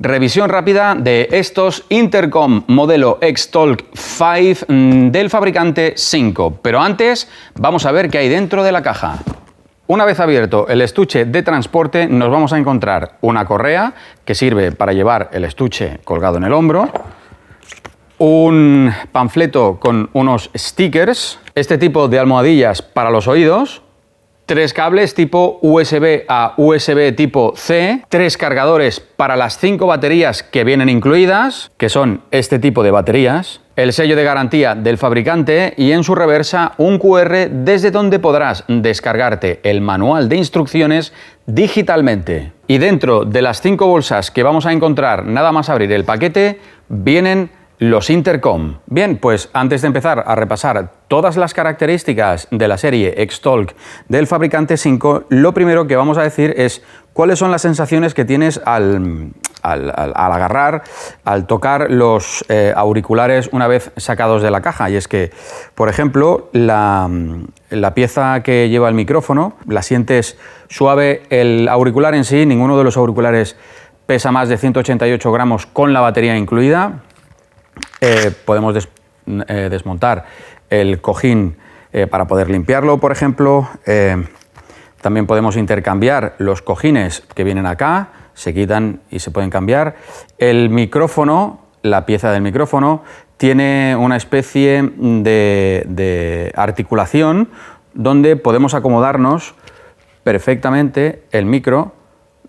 Revisión rápida de estos Intercom modelo X-Talk 5 del fabricante Synco. Pero antes vamos a ver qué hay dentro de la caja. Una vez abierto el estuche de transporte nos vamos a encontrar una correa que sirve para llevar el estuche colgado en el hombro, un panfleto con unos stickers, este tipo de almohadillas para los oídos, 3 cables tipo USB a USB tipo C, 3 cargadores para las 5 baterías que vienen incluidas, que son este tipo de baterías, el sello de garantía del fabricante y en su reversa un QR desde donde podrás descargarte el manual de instrucciones digitalmente. Y dentro de las 5 bolsas que vamos a encontrar nada más abrir el paquete, vienen los Intercom. Bien, pues antes de empezar a repasar todas las características de la serie X-Talk del fabricante Synco, lo primero que vamos a decir es cuáles son las sensaciones que tienes al agarrar, al tocar los auriculares una vez sacados de la caja. Y es que, por ejemplo, la pieza que lleva el micrófono, la sientes suave, el auricular en sí, ninguno de los auriculares pesa más de 188 gramos con la batería incluida. Podemos desmontar el cojín para poder limpiarlo, por ejemplo. También podemos intercambiar los cojines que vienen acá, se quitan y se pueden cambiar. El micrófono, la pieza del micrófono, tiene una especie de articulación donde podemos acomodarnos perfectamente el micro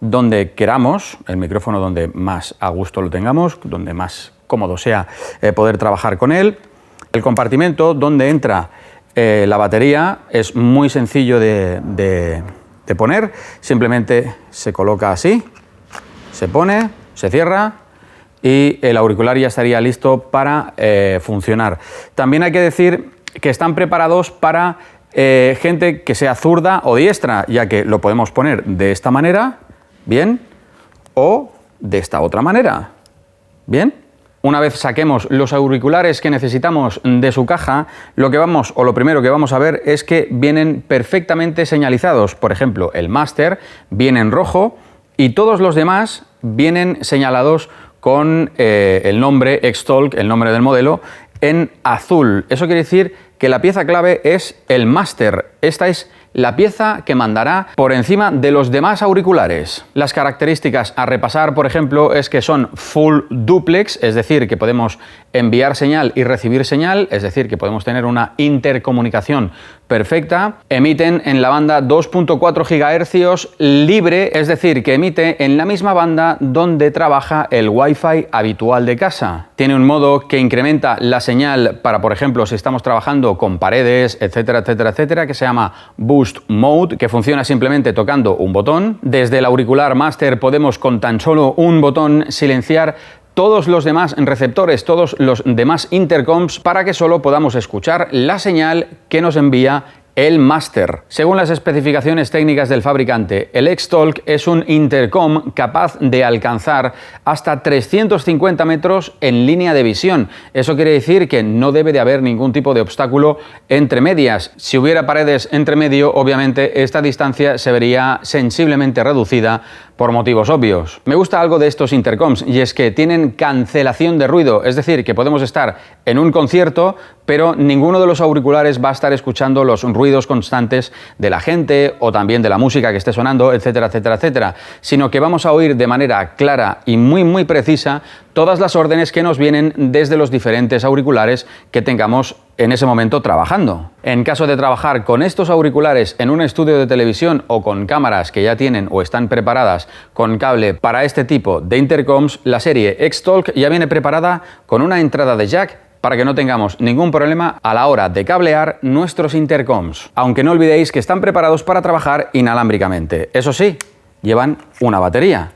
donde queramos, el micrófono donde más a gusto lo tengamos, donde más cómodo sea poder trabajar con él. El compartimento donde entra la batería es muy sencillo de poner, simplemente se coloca así, se pone, se cierra y el auricular ya estaría listo para funcionar. También hay que decir que están preparados para gente que sea zurda o diestra, ya que lo podemos poner de esta manera, bien, o de esta otra manera, bien. Una vez saquemos los auriculares que necesitamos de su caja, lo primero que vamos a ver es que vienen perfectamente señalizados. Por ejemplo, el máster viene en rojo y todos los demás vienen señalados con el nombre X-Talk, el nombre del modelo, en azul. Eso quiere decir que la pieza clave es el máster. Esta es la pieza que mandará por encima de los demás auriculares. Las características a repasar, por ejemplo, es que son full duplex, es decir, que podemos enviar señal y recibir señal, es decir, que podemos tener una intercomunicación perfecta. Emiten en la banda 2.4 GHz libre, es decir, que emite en la misma banda donde trabaja el Wi-Fi habitual de casa. Tiene un modo que incrementa la señal para, por ejemplo, si estamos trabajando con paredes, etcétera, etcétera, etcétera, que se llama Boost Mode, que funciona simplemente tocando un botón. Desde el auricular Master podemos con tan solo un botón silenciar todos los demás receptores, todos los demás intercoms, para que solo podamos escuchar la señal que nos envía el máster. Según las especificaciones técnicas del fabricante, el X-Talk es un intercom capaz de alcanzar hasta 350 metros en línea de visión. Eso quiere decir que no debe de haber ningún tipo de obstáculo entre medias. Si hubiera paredes entre medio, obviamente esta distancia se vería sensiblemente reducida por motivos obvios. Me gusta algo de estos intercoms y es que tienen cancelación de ruido, es decir, que podemos estar en un concierto, pero ninguno de los auriculares va a estar escuchando los ruidos constantes de la gente o también de la música que esté sonando, etcétera, etcétera, etcétera, sino que vamos a oír de manera clara y muy precisa todas las órdenes que nos vienen desde los diferentes auriculares que tengamos en ese momento trabajando. En caso de trabajar con estos auriculares en un estudio de televisión o con cámaras que ya tienen o están preparadas con cable para este tipo de intercoms, la serie X-Talk ya viene preparada con una entrada de jack para que no tengamos ningún problema a la hora de cablear nuestros intercoms. Aunque no olvidéis que están preparados para trabajar inalámbricamente. Eso sí, llevan una batería.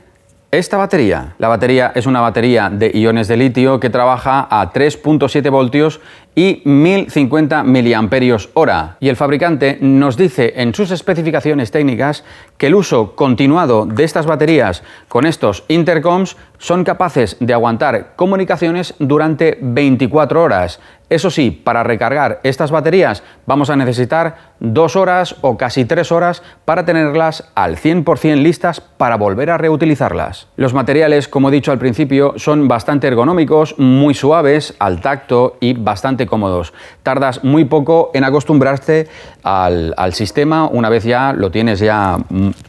La batería es una batería de iones de litio que trabaja a 3.7 voltios y 1050 mAh. Y el fabricante nos dice en sus especificaciones técnicas que el uso continuado de estas baterías con estos intercoms son capaces de aguantar comunicaciones durante 24 horas. Eso sí, para recargar estas baterías vamos a necesitar 2 horas o casi 3 horas para tenerlas al 100% listas para volver a reutilizarlas. Los materiales, como he dicho al principio, son bastante ergonómicos, muy suaves al tacto y bastante cómodos. Tardas muy poco en acostumbrarte al sistema una vez ya lo tienes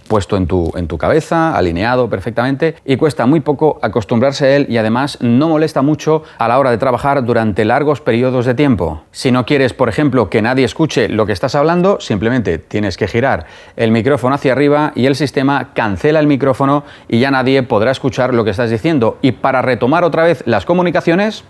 puesto en tu cabeza, alineado perfectamente, y cuesta muy poco acostumbrarse a él y además no molesta mucho a la hora de trabajar durante largos periodos de tiempo. Si no quieres, por ejemplo, que nadie escuche lo que estás hablando, simplemente tienes que girar el micrófono hacia arriba y el sistema cancela el micrófono y ya nadie podrá escuchar lo que estás diciendo. Y para retomar otra vez las comunicaciones,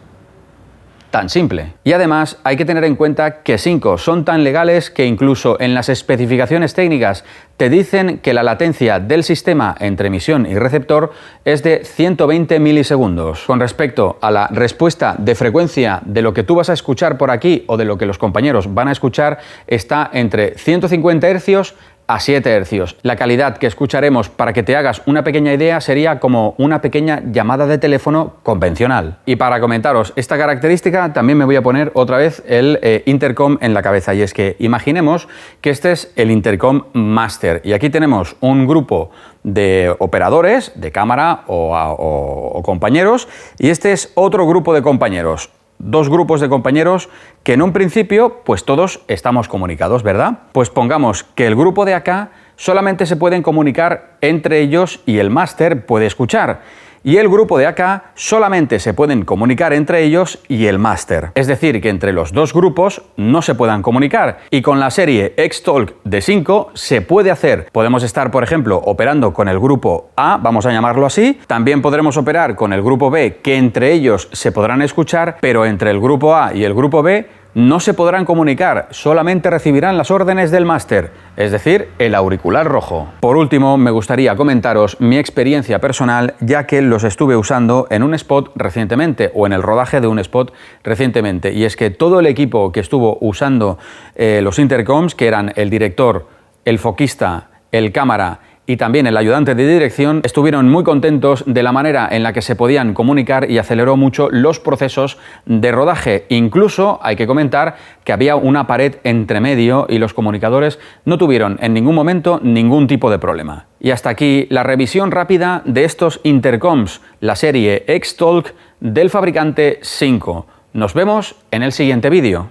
tan simple. Y además hay que tener en cuenta que 5 son tan legales que incluso en las especificaciones técnicas te dicen que la latencia del sistema entre emisión y receptor es de 120 milisegundos. Con respecto a la respuesta de frecuencia de lo que tú vas a escuchar por aquí o de lo que los compañeros van a escuchar está entre 150 Hz a 7 Hz. La calidad que escucharemos, para que te hagas una pequeña idea, sería como una pequeña llamada de teléfono convencional. Y para comentaros esta característica también me voy a poner otra vez el intercom en la cabeza, y es que imaginemos que este es el intercom master y aquí tenemos un grupo de operadores de cámara o compañeros, y este es otro grupo de compañeros. 2 grupos de compañeros que en un principio pues todos estamos comunicados, ¿verdad? Pues pongamos que el grupo de acá solamente se pueden comunicar entre ellos y el máster puede escuchar. Y el grupo de acá solamente se pueden comunicar entre ellos y el máster. Es decir, que entre los 2 grupos no se puedan comunicar. Y con la serie X-Talk de 5 se puede hacer. Podemos estar, por ejemplo, operando con el grupo A, vamos a llamarlo así. También podremos operar con el grupo B, que entre ellos se podrán escuchar, pero entre el grupo A y el grupo B no se podrán comunicar, solamente recibirán las órdenes del máster, es decir, el auricular rojo. Por último, me gustaría comentaros mi experiencia personal, ya que los estuve usando en un spot recientemente, o en el rodaje de un spot recientemente, y es que todo el equipo que estuvo usando los intercoms, que eran el director, el foquista, el cámara y también el ayudante de dirección, estuvieron muy contentos de la manera en la que se podían comunicar y aceleró mucho los procesos de rodaje. Incluso hay que comentar que había una pared entre medio y los comunicadores no tuvieron en ningún momento ningún tipo de problema. Y hasta aquí la revisión rápida de estos intercoms, la serie X-Talk del fabricante 5. Nos vemos en el siguiente vídeo.